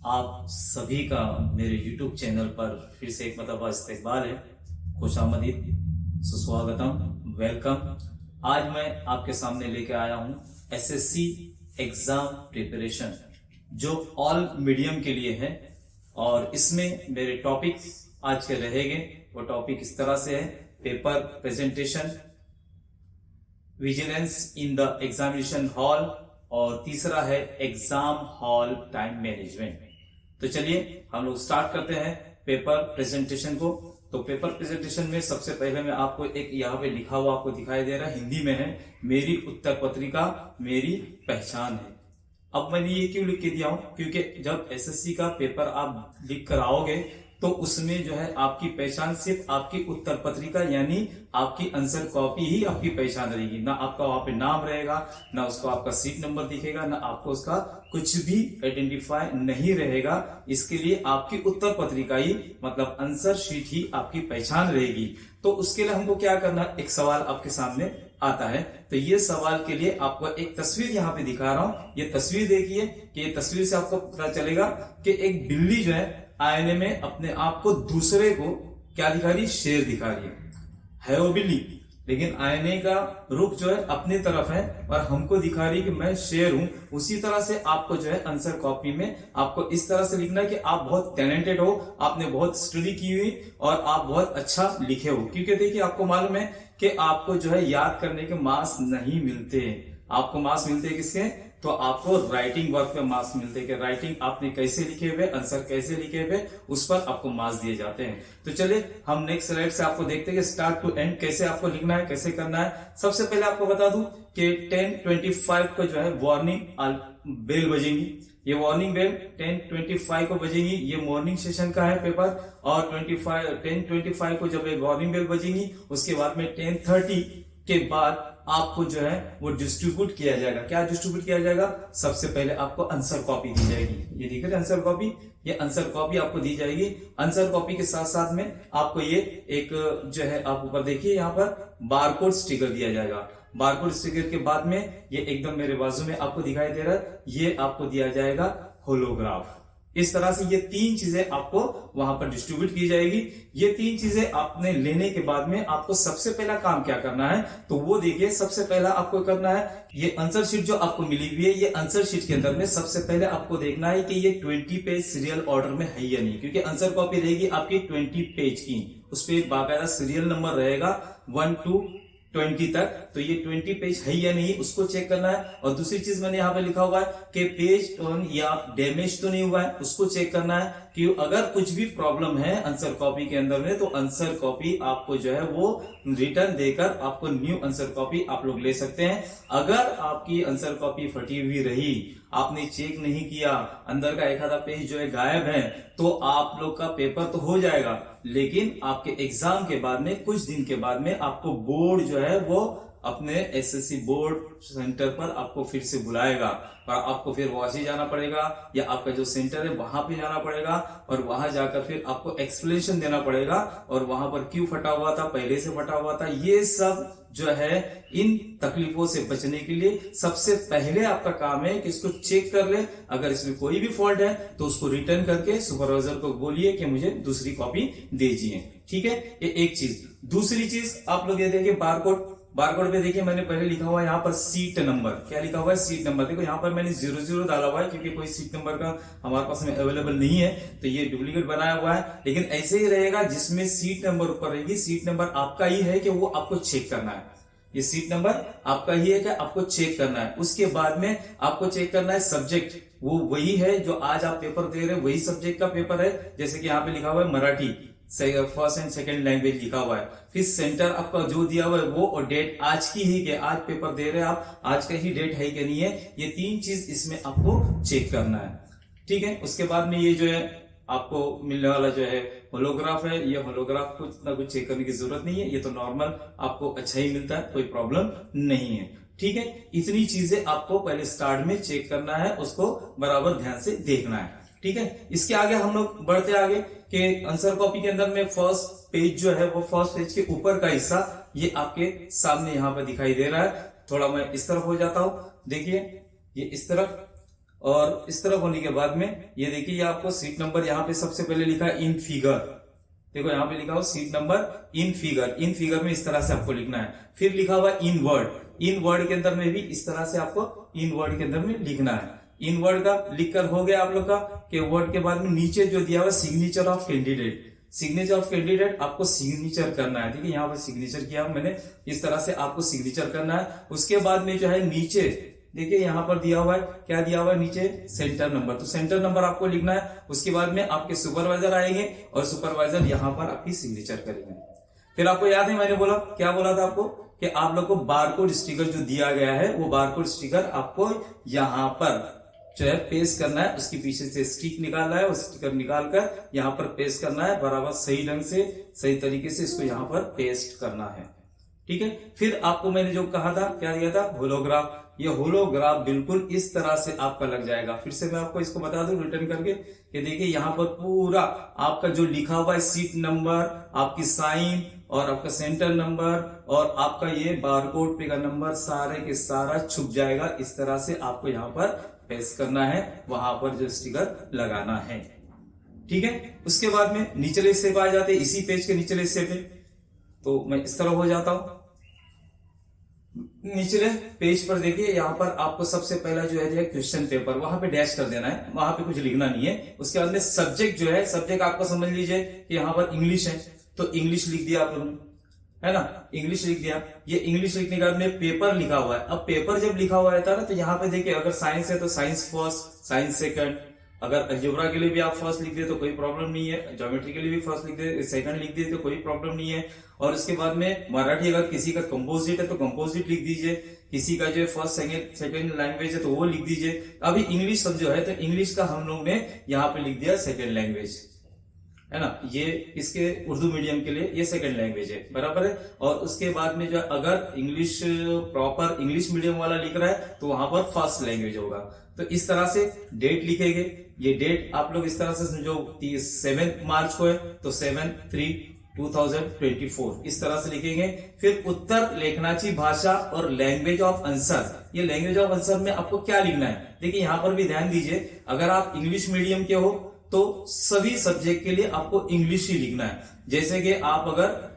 आप सभी का मेरे YouTube चैनल पर फिर से एक मरतबा इस्तकबाल है। खुशामदीद, सुस्वागतम, वेलकम। आज मैं आपके सामने लेके आया हूँ एसएससी एग्जाम प्रिपरेशन जो ऑल मीडियम के लिए है और इसमें मेरे टॉपिक आज के रहेंगे। वो टॉपिक इस तरह से है: paper presentation, vigilance in the examination hall और तीसरा है एग्जाम हॉल टाइम मैनेजमेंट। तो चलिए हम लोग स्टार्ट करते हैं पेपर प्रेजेंटेशन को। तो पेपर प्रेजेंटेशन में सबसे पहले मैं आपको एक यहाँ पे लिखा हुआ आपको दिखाई दे रहा है, हिंदी में है, मेरी उत्तर पत्रिका मेरी पहचान है। अब मैंने ये क्यों लिख के दिया हूं, क्योंकि जब एसएससी का पेपर आप लिख कर आओगे तो उसमें जो है आपकी पहचान सिर्फ आपकी उत्तर पत्रिका यानी आपकी आंसर कॉपी ही आपकी पहचान रहेगी। ना आपका वहां पे नाम रहेगा, ना उसको आपका सीट नंबर दिखेगा, ना आपको उसका कुछ भी आइडेंटिफाई नहीं रहेगा। इसके लिए आपकी उत्तर पत्रिका ही मतलब आंसर शीट ही आपकी पहचान रहेगी। तो उसके लिए हमको क्या करना है, एक सवाल आपके सामने आता है। तो ये सवाल के लिए आपको एक तस्वीर यहाँ पे दिखा रहा हूं। ये तस्वीर देखिए कि ये तस्वीर से आपको पता चलेगा कि एक बिल्ली जो है आईने में अपने आप को दूसरे को क्या दिखा रही है, शेर दिखा रही है वो बिल्ली, लेकिन आईने का रुख जो है अपनी तरफ है और हमको दिखा रही है कि मैं शेर हूं। उसी तरह से आपको जो है आंसर कॉपी में आपको इस तरह से लिखना है कि आप बहुत टैलेंटेड हो, आपने बहुत स्टडी की हुई और आप बहुत अच्छा लिखे हो। क्योंकि देखिए आपको मालूम है कि आपको जो है याद करने के मार्क्स नहीं मिलते, आपको मार्क्स मिलते हैं किसके, तो आपको राइटिंग वर्क पे मार्क्स मिलते हैं कि राइटिंग आपने कैसे लिखे हुए, आंसर कैसे लिखे हुए, उस पर आपको मार्क्स दिए जाते हैं। तो चलिए हम नेक्स्ट स्लाइड से आपको देखते हैं कि स्टार्ट टू एंड कैसे आपको लिखना है, कैसे करना है। सबसे पहले आपको बता दूं कि 10:25 को जो है वार्निंग बेल बजेगी। ये वार्निंग बेल 10:25 को बजेगी। ये मॉर्निंग सेशन का है पेपर और 10:25 को जब वार्निंग बेल बजेगी उसके बाद में 10:30 के बाद आपको जो है वो डिस्ट्रीब्यूट किया जाएगा। क्या डिस्ट्रीब्यूट किया जाएगा, सबसे पहले आपको आंसर कॉपी दी जाएगी। ये देखिए आंसर कॉपी, ये आंसर कॉपी आपको दी जाएगी। आंसर कॉपी के साथ साथ में आपको ये एक जो है आप ऊपर देखिए यहाँ पर बारकोड स्टिकर दिया जाएगा। बारकोड स्टिकर के बाद में ये एकदम मेरे बाजू में आपको दिखाई दे रहा है, ये आपको दिया जाएगा होलोग्राफ। इस तरह से ये तीन चीजें आपको वहां पर डिस्ट्रीब्यूट की जाएगी। ये तीन चीजें आपने लेने के बाद में आपको सबसे पहला काम क्या करना है, तो वो देखिए सबसे पहला आपको करना है, ये आंसर शीट जो आपको मिली हुई है, ये आंसर शीट के अंदर में सबसे पहले आपको देखना है कि ये 20 पेज सीरियल ऑर्डर में है या नहीं। क्योंकि आंसर कॉपी रहेगी आपकी 20 पेज की, उस पर बाकायदा सीरियल नंबर रहेगा 1 to 20 तक। तो ये 20 पेज है या नहीं उसको चेक करना है। और दूसरी चीज मैंने यहाँ पे लिखा हुआ है कि पेज टर्न या डैमेज तो नहीं हुआ है, उसको चेक करना है कि अगर कुछ भी प्रॉब्लम है आंसर कॉपी के अंदर में तो आंसर कॉपी आपको जो है वो रिटर्न देकर आपको न्यू आंसर कॉपी आप लोग ले सकते हैं। अगर आपकी आंसर कॉपी फटी हुई रही, आपने चेक नहीं किया, अंदर का एक आधा पेज जो है गायब है, तो आप लोग का पेपर तो हो जाएगा, लेकिन आपके एग्जाम के बाद में कुछ दिन के बाद में आपको बोर्ड जो है वो अपने एसएससी बोर्ड सेंटर पर आपको फिर से बुलाएगा और आपको फिर वासी जाना पड़ेगा या आपका जो सेंटर है वहां पे जाना पड़ेगा और वहां जाकर फिर आपको एक्सप्लेनेशन देना पड़ेगा और वहां पर क्यों फटा हुआ था, पहले से फटा हुआ था। ये सब जो है इन तकलीफों से बचने के लिए सबसे पहले आपका काम है कि इसको चेक कर ले। अगर इसमें कोई भी फॉल्ट है तो उसको रिटर्न करके सुपरवाइजर को बोलिए कि मुझे दूसरी कॉपी दीजिए। ठीक है, ये एक चीज। दूसरी चीज आप लोग ये देखिए बारकोड, बारकोड पे देखिए मैंने पहले लिखा हुआ है यहाँ पर सीट नंबर। क्या लिखा हुआ है, सीट नंबर। देखो यहाँ पर मैंने 00 डाला हुआ है क्योंकि कोई सीट नंबर का हमारे पास में अवेलेबल नहीं है, तो ये डुप्लीकेट बनाया हुआ है। लेकिन ऐसे ही रहेगा, जिसमें सीट नंबर ऊपर रहेगी, सीट नंबर आपका ही है कि वो आपको चेक करना है। ये सीट नंबर आपका ही है कि आपको चेक करना है। उसके बाद में आपको चेक करना है सब्जेक्ट, वो वही है जो आज आप पेपर दे रहे हैं, वही सब्जेक्ट का पेपर है। जैसे कि यहाँ पे लिखा हुआ है Marathi, first and second language लिखा हुआ है। फिर सेंटर आपका जो दिया हुआ है वो, और डेट आज की ही, कि आज पेपर दे रहे हैं आप, आज का ही डेट है कि नहीं है। ये तीन चीज इसमें आपको चेक करना है। ठीक है, उसके बाद में ये जो है आपको मिलने वाला जो है होलोग्राफ है, ये होलोग्राफ को इतना कुछ चेक करने की जरूरत नहीं है, ये तो नॉर्मल आपको अच्छा ही मिलता है, कोई प्रॉब्लम नहीं है। ठीक है, इतनी चीजें आपको पहले स्टार्ट में चेक करना है, उसको बराबर ध्यान से देखना है। ठीक है, इसके आगे हम लोग बढ़ते आगे कि आंसर कॉपी के अंदर में फर्स्ट पेज जो है वो फर्स्ट पेज के ऊपर का हिस्सा ये आपके सामने यहाँ पर दिखाई दे रहा है। थोड़ा मैं इस तरफ हो जाता हूं, देखिए ये इस तरफ और इस तरफ होने के बाद में ये देखिए, ये आपको सीट नंबर यहाँ पे सबसे पहले लिखा है इन फिगर। देखो यहाँ पे लिखा हो seat number in figure. In figure में इस तरह से आपको लिखना है। फिर लिखा हुआ इन वर्ड। इन वर्ड के अंदर में भी इस तरह से आपको इन वर्ड के अंदर में लिखना है। इन वर्ड का लिखकर हो गया आप लोग का कि वर्ड के बाद में नीचे जो दिया हुआ signature of candidate. Signature of candidate आपको सिग्नेचर करना है। ठीक है, यहाँ पर सिग्नेचर किया मैंने, इस तरह से आपको सिग्नेचर करना है। उसके बाद में जो है नीचे देखिए यहाँ पर दिया हुआ है, क्या दिया हुआ है नीचे, सेंटर नंबर। तो सेंटर नंबर आपको लिखना है। उसके बाद में आपके सुपरवाइजर आएंगे और सुपरवाइजर यहाँ पर आपकी सिग्नेचर करेंगे। फिर आपको याद है मैंने बोला, क्या बोला था आपको, कि आप लोग को बारकोड स्टिकर जो दिया गया है वो बारकोड स्टिकर आपको यहाँ पर जो है पेस्ट करना है। उसके पीछे से स्टिक निकालना है, उस स्टिकर निकालकर यहाँ पर पेस्ट करना है। बराबर सही ढंग से, सही तरीके से इसको यहाँ पर पेस्ट करना है। ठीक है, फिर आपको मैंने जो कहा था, क्या दिया था, होलोग्राफ। ये होलोग्राफ बिल्कुल इस तरह से आपका लग जाएगा। फिर से मैं आपको इसको बता दूं रिटर्न करके कि देखिए यहाँ पर पूरा आपका जो लिखा हुआ है सीट नंबर, आपकी साइन और आपका सेंटर नंबर और आपका ये बारकोड पे का नंबर सारे के सारा छुप जाएगा। इस तरह से आपको यहाँ पर पेस्ट करना है, वहां पर जो स्टिकर लगाना है। ठीक है, उसके बाद में निचले हिस्से पे आ जाते हैं, इसी पेज के निचले हिस्से पे। तो मैं इस तरह हो जाता हूं। निचले पेज पर देखिए, यहाँ पर आपको सबसे पहला जो है क्वेश्चन पेपर, वहां पे डैश कर देना है, वहां पे कुछ लिखना नहीं है। उसके बाद में सब्जेक्ट जो है, सब्जेक्ट आपको समझ लीजिए कि यहाँ पर इंग्लिश है, तो इंग्लिश लिख दिया आप लोगों ने, है ना, इंग्लिश लिख दिया। ये इंग्लिश लिखने के बाद में पेपर लिखा हुआ है। अब पेपर जब लिखा हुआ रहता है ना, तो यहाँ पे देखिए अगर साइंस है तो साइंस फर्स्ट, साइंस सेकंड। अगर अलजेब्रा के लिए भी आप फर्स्ट लिख दे तो कोई प्रॉब्लम नहीं है, ज्योमेट्री के लिए भी फर्स्ट लिख दे, सेकंड लिख दे तो कोई प्रॉब्लम नहीं है। और उसके बाद में मराठी अगर किसी का कंपोजिट है तो कंपोजिट लिख दीजिए, किसी का जो फर्स्ट सेकंड लैंग्वेज है तो वो लिख दीजिए। अभी इंग्लिश सब जो है तो इंग्लिश का हम लोग ने यहाँ पे लिख दिया सेकंड लैंग्वेज, है ना, ये इसके उर्दू मीडियम के लिए ये सेकंड लैंग्वेज है, बराबर है। और उसके बाद में जो अगर इंग्लिश प्रॉपर इंग्लिश मीडियम वाला लिख रहा है तो वहां पर फर्स्ट लैंग्वेज होगा। तो इस तरह से डेट लिखेंगे। ये डेट आप लोग इस तरह से समझो, 7 मार्च को है तो 7/3/2024 इस तरह से लिखेंगे। फिर उत्तर लेखनाची भाषा और लैंग्वेज ऑफ आंसर। ये लैंग्वेज ऑफ आंसर में आपको क्या लिखना है, देखिए यहां पर भी ध्यान दीजिए। अगर आप इंग्लिश मीडियम के हो तो सभी सब्जेक्ट के लिए आपको इंग्लिश ही लिखना है। जैसे कि आप अगर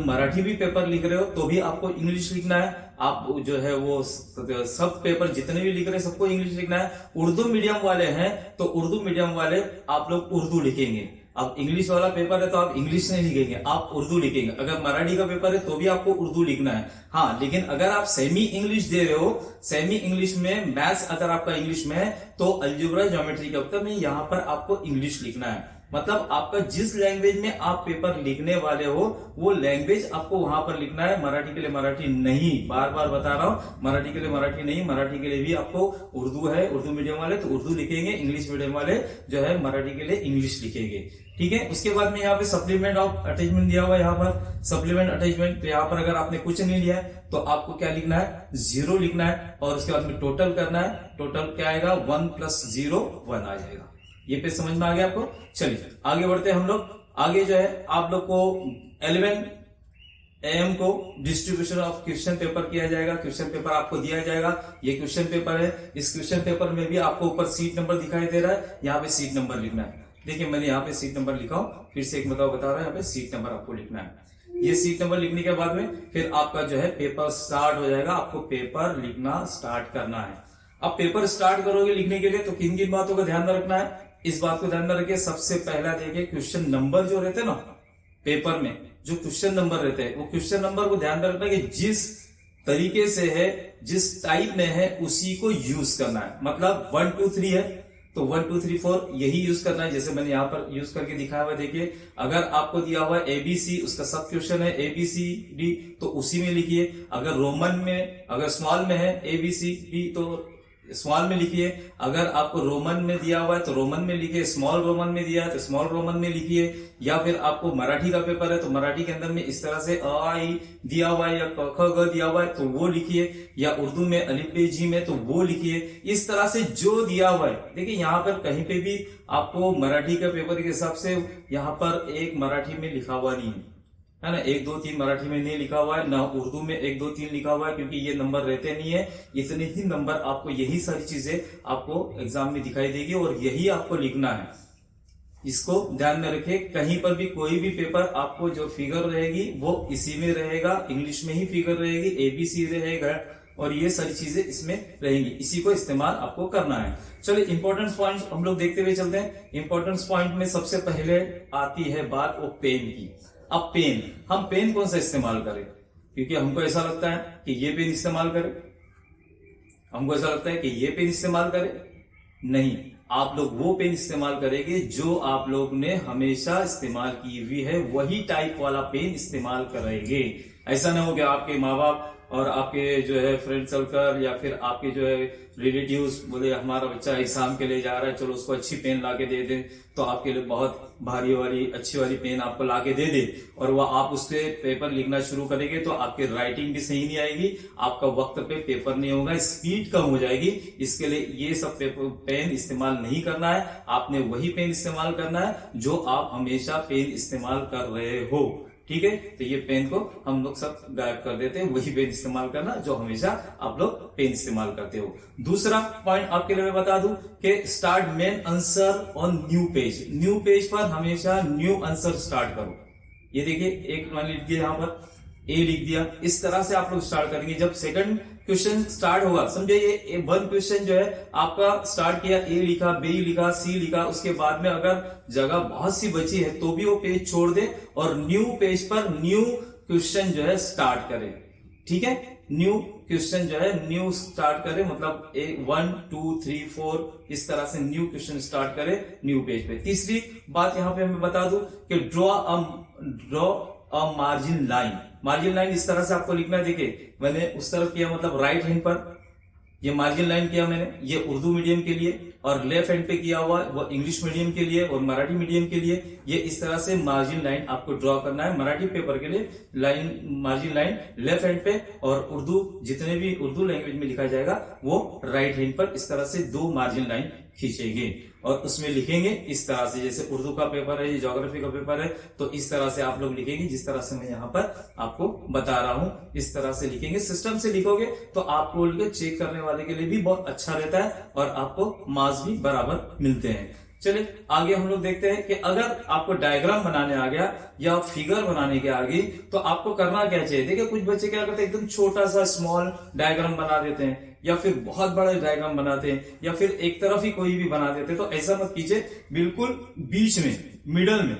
मराठी भी पेपर लिख रहे हो तो भी आपको इंग्लिश लिखना है। आप जो है वो सब पेपर जितने भी लिख रहे हैं सबको इंग्लिश लिखना है। उर्दू मीडियम वाले हैं तो उर्दू मीडियम वाले आप लोग उर्दू लिखेंगे। अब इंग्लिश वाला पेपर है तो आप इंग्लिश नहीं लिखेंगे, आप उर्दू लिखेंगे। अगर मराठी का पेपर है तो भी आपको उर्दू लिखना है। हाँ, लेकिन अगर आप सेमी इंग्लिश दे रहे हो, सेमी इंग्लिश में मैथ्स अगर आपका इंग्लिश में है तो अलजेब्रा ज्योमेट्री के उत्तर में यहाँ पर आपको इंग्लिश लिखना है। मतलब आपका जिस लैंग्वेज में आप पेपर लिखने वाले हो वो लैंग्वेज आपको वहां पर लिखना है। मराठी के लिए मराठी नहीं, बार बार बता रहा हूं, मराठी के लिए मराठी नहीं, मराठी के लिए भी आपको उर्दू है, उर्दू मीडियम वाले तो उर्दू लिखेंगे, इंग्लिश मीडियम वाले जो है मराठी के लिए इंग्लिश लिखेंगे। ठीक है, उसके बाद में यहाँ पे सप्लीमेंट ऑफ अटैचमेंट दिया हुआ है। यहाँ पर सप्लीमेंट अटैचमेंट, तो यहाँ पर अगर आपने कुछ नहीं लिया है तो आपको क्या लिखना है, 0 लिखना है। और उसके बाद में टोटल करना है। टोटल क्या आएगा, 1 + 0 1 आ जाएगा। ये पे समझ में आ गया आपको। चलिए आगे बढ़ते हैं हम लोग। आगे जो है आप लोग को 11 AM को डिस्ट्रीब्यूशन ऑफ क्वेश्चन पेपर किया जाएगा। क्वेश्चन पेपर आपको दिया जाएगा। ये क्वेश्चन पेपर है। इस क्वेश्चन पेपर में भी आपको ऊपर सीट नंबर दिखाई दे रहा है, यहाँ पे सीट नंबर लिखना है। देखिए मैंने यहाँ पे सीट नंबर लिखा हूं, फिर से एक बता रहा है, यहाँ पे सीट नंबर आपको लिखना है। ये सीट नंबर लिखने के बाद में फिर आपका जो है पेपर स्टार्ट हो जाएगा। आपको पेपर लिखना स्टार्ट करना है। अब पेपर स्टार्ट करोगे लिखने के लिए तो किन किन बातों का ध्यान में रखना है, इस बात को ध्यान में रखिए। सबसे पहला देखिए क्वेश्चन नंबर जो रहते हैं ना पेपर में, जो क्वेश्चन नंबर रहते हैं वो क्वेश्चन नंबर को ध्यान में रखना कि जिस तरीके से है, जिस टाइप में है उसी को यूज करना है। मतलब 1 2 3 है तो 1 2 3 4 यही यूज करना है। जैसे मैंने यहाँ पर यूज करके दिखाया हुआ, देखिए अगर आपको दिया हुआ है ABC, उसका सब क्वेश्चन है ABCD तो उसी में लिखिए। अगर रोमन में, अगर स्मॉल में है ABCD तो स्मॉल में लिखिए। अगर आपको रोमन में दिया हुआ है तो रोमन में लिखिए, स्मॉल रोमन में दिया है तो स्मॉल रोमन में लिखिए। या फिर आपको मराठी का पेपर है तो मराठी के अंदर में इस तरह से अ आ इ दिया हुआ है या क ख ग दिया हुआ है तो वो लिखिए। या उर्दू में अलिफ बे जी में तो वो लिखिए। इस तरह से जो दिया हुआ है, देखिए यहाँ पर कहीं पे भी आपको मराठी का पेपर के हिसाब से यहाँ पर एक मराठी में लिखा हुआ नहीं है, है ना। 1 2 3 मराठी में नहीं लिखा हुआ है, ना उर्दू में 1 2 3 लिखा हुआ है, क्योंकि ये नंबर रहते नहीं है। इतने ही नंबर आपको, यही सारी चीजें आपको एग्जाम में दिखाई देगी और यही आपको लिखना है। इसको ध्यान में रखिए, कहीं पर भी कोई भी पेपर आपको जो फिगर रहेगी वो इसी में रहेगा, इंग्लिश में ही फिगर रहेगी, ABC रहेगा और ये सारी चीजें इसमें रहेंगी, इसी को इस्तेमाल आपको करना है। चलिए इंपॉर्टेंस पॉइंट हम लोग देखते हुए चलते हैं। इंपॉर्टेंस पॉइंट में सबसे पहले आती है बात वो पेन की। अब पेन, हम पेन कौन सा इस्तेमाल करें, क्योंकि हमको ऐसा लगता है कि ये पेन इस्तेमाल करें, हमको ऐसा लगता है कि ये पेन इस्तेमाल करें। नहीं, आप लोग वो पेन इस्तेमाल करेंगे जो आप लोग ने हमेशा इस्तेमाल की हुई है, वही टाइप वाला पेन इस्तेमाल करेंगे। ऐसा ना हो कि आपके माँ बाप और आपके जो है फ्रेंड सर्कल या फिर आपके जो है रिलेटिव्स बोले हमारा बच्चा एग्जाम के लिए जा रहा है, चलो उसको अच्छी पेन लाके दे दें, तो आपके लिए बहुत भारी वाली अच्छी वाली पेन आपको लाके दे दे और वह आप उससे पेपर लिखना शुरू करेंगे तो आपकी राइटिंग भी सही नहीं आएगी, आपका वक्त पे पेपर नहीं होगा, स्पीड कम हो जाएगी। इसके लिए ये सब पेन इस्तेमाल नहीं करना है, आपने वही पेन इस्तेमाल करना है जो आप हमेशा पेन इस्तेमाल कर रहे हो। ठीक है, तो ये पेन को हम लोग सब गायब कर देते हैं, वही पेन इस्तेमाल करना जो हमेशा आप लोग पेन इस्तेमाल करते हो। दूसरा पॉइंट आपके लिए मैं बता दूं कि start main answer on new page. New page पर हमेशा न्यू आंसर स्टार्ट करो। ये देखिए एक मान लिख दिया, यहाँ पर ए लिख दिया, इस तरह से आप लोग स्टार्ट करेंगे। जब सेकंड क्वेश्चन स्टार्ट होगा, समझे ये 1 क्वेश्चन जो है आपका स्टार्ट किया, ए लिखा, बी लिखा, सी लिखा, उसके बाद में अगर जगह बहुत सी बची है तो भी वो पेज छोड़ दे और न्यू पेज पर न्यू क्वेश्चन जो है स्टार्ट करें। ठीक है, न्यू क्वेश्चन जो है न्यू स्टार्ट करें, मतलब 1 2 3 4 इस तरह से न्यू क्वेश्चन स्टार्ट करें न्यू पेज पे। तीसरी बात यहाँ पे मैं बता दूं कि draw a margin line. Margin line इस तरह से आपको लिखना है। देखिए मैंने उस तरफ किया, मतलब राइट हैंड पर ये मार्जिन लाइन किया मैंने, ये उर्दू मीडियम के लिए, और लेफ्ट हैंड पे किया हुआ वो इंग्लिश मीडियम के लिए और मराठी मीडियम के लिए। ये इस तरह से मार्जिन लाइन आपको ड्रॉ करना है। मराठी पेपर के लिए line, margin line left hand पे, और उर्दू जितने भी उर्दू लैंग्वेज में लिखा जाएगा वो राइट हैंड पर इस तरह से 2 मार्जिन लाइन खींचेंगे और उसमें लिखेंगे इस तरह से। जैसे उर्दू का पेपर है, ये ज्योग्राफी का पेपर है, तो इस तरह से आप लोग लिखेंगे जिस तरह से मैं यहाँ पर आपको बता रहा हूं, इस तरह से लिखेंगे। सिस्टम से लिखोगे तो आपको चेक करने वाले के लिए भी बहुत अच्छा रहता है और आपको मार्क्स भी बराबर मिलते हैं। चलिए आगे हम लोग देखते हैं कि अगर आपको डायग्राम बनाने आ गया या फिगर बनाने के आ गई तो आपको करना क्या चाहिए। देखिए कुछ बच्चे क्या करते हैं, एकदम छोटा सा स्मॉल डायग्राम बना देते हैं या फिर बहुत बड़ा डायग्राम बनाते हैं या फिर एक तरफ ही कोई भी बना देते हैं। तो ऐसा मत कीजिए, बिल्कुल बीच में, मिडल में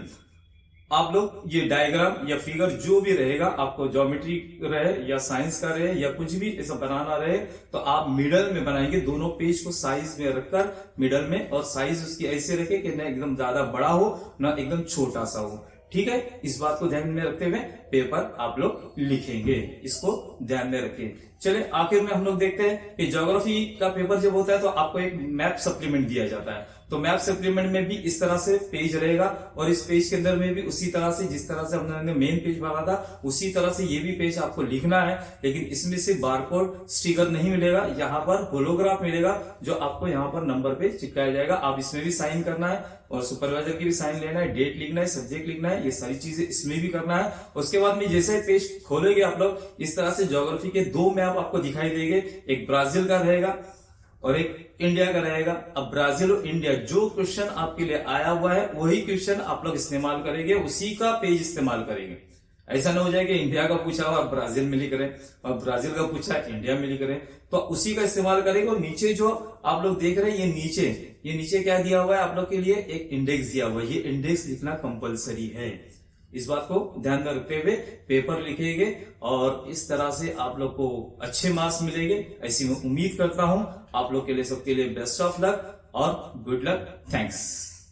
आप लोग ये डायग्राम या फिगर जो भी रहेगा, आपको ज्योमेट्री रहे या साइंस का रहे या कुछ भी ऐसा बनाना रहे, तो आप मिडल में बनाएंगे। दोनों पेज को साइज में रखकर मिडल में, और साइज उसकी ऐसे रखे कि ना एकदम ज्यादा बड़ा हो ना एकदम छोटा सा हो। ठीक है, इस बात को ध्यान में रखते हुए पेपर आप लोग लिखेंगे, इसको ध्यान में रखिए। चलिए आखिर में हम लोग देखते हैं कि ज्योग्राफी का पेपर जब होता है तो आपको एक मैप सप्लीमेंट दिया जाता है। तो मैप सप्लीमेंट में भी इस तरह से पेज रहेगा और इस पेज के अंदर में भी उसी तरह से, जिस तरह से हमने मेन पेज बना था उसी तरह से ये भी पेज आपको लिखना है। लेकिन इसमें से बारकोड स्टिकर नहीं मिलेगा, यहाँ पर होलोग्राफ मिलेगा जो आपको यहाँ पर नंबर पे चिपकाया जाएगा। आप इसमें भी साइन करना है और सुपरवाइजर की भी साइन लेना है, डेट लिखना है, सब्जेक्ट लिखना है, ये सारी चीजें इसमें भी करना है। उसके बाद में जैसे पेज खोलेंगे आप लोग, इस तरह से ज्योग्राफी के 2 मैप आपको दिखाई देंगे, एक ब्राजील का रहेगा और एक इंडिया का रहेगा। अब ब्राजील और इंडिया जो क्वेश्चन आपके लिए आया हुआ है वही क्वेश्चन आप लोग इस्तेमाल करेंगे, उसी का पेज इस्तेमाल करेंगे। ऐसा ना हो जाए कि इंडिया का पूछा हुआ ब्राजील में लिख रहे हैं और ब्राजील का पूछा इंडिया में लिख रहे हैं, तो उसी का इस्तेमाल करेंगे। और नीचे जो आप लोग देख रहे हैं ये नीचे क्या दिया हुआ है आप लोग के लिए, एक इंडेक्स दिया हुआ है। ये इंडेक्स लिखना कंपलसरी है, इस बात को ध्यान में रखते हुए पेपर लिखेंगे और इस तरह से आप लोग को अच्छे मार्क्स मिलेंगे, ऐसी मैं उम्मीद करता हूं। आप लोग के लिए, सबके लिए बेस्ट ऑफ लक और गुड लक। थैंक्स।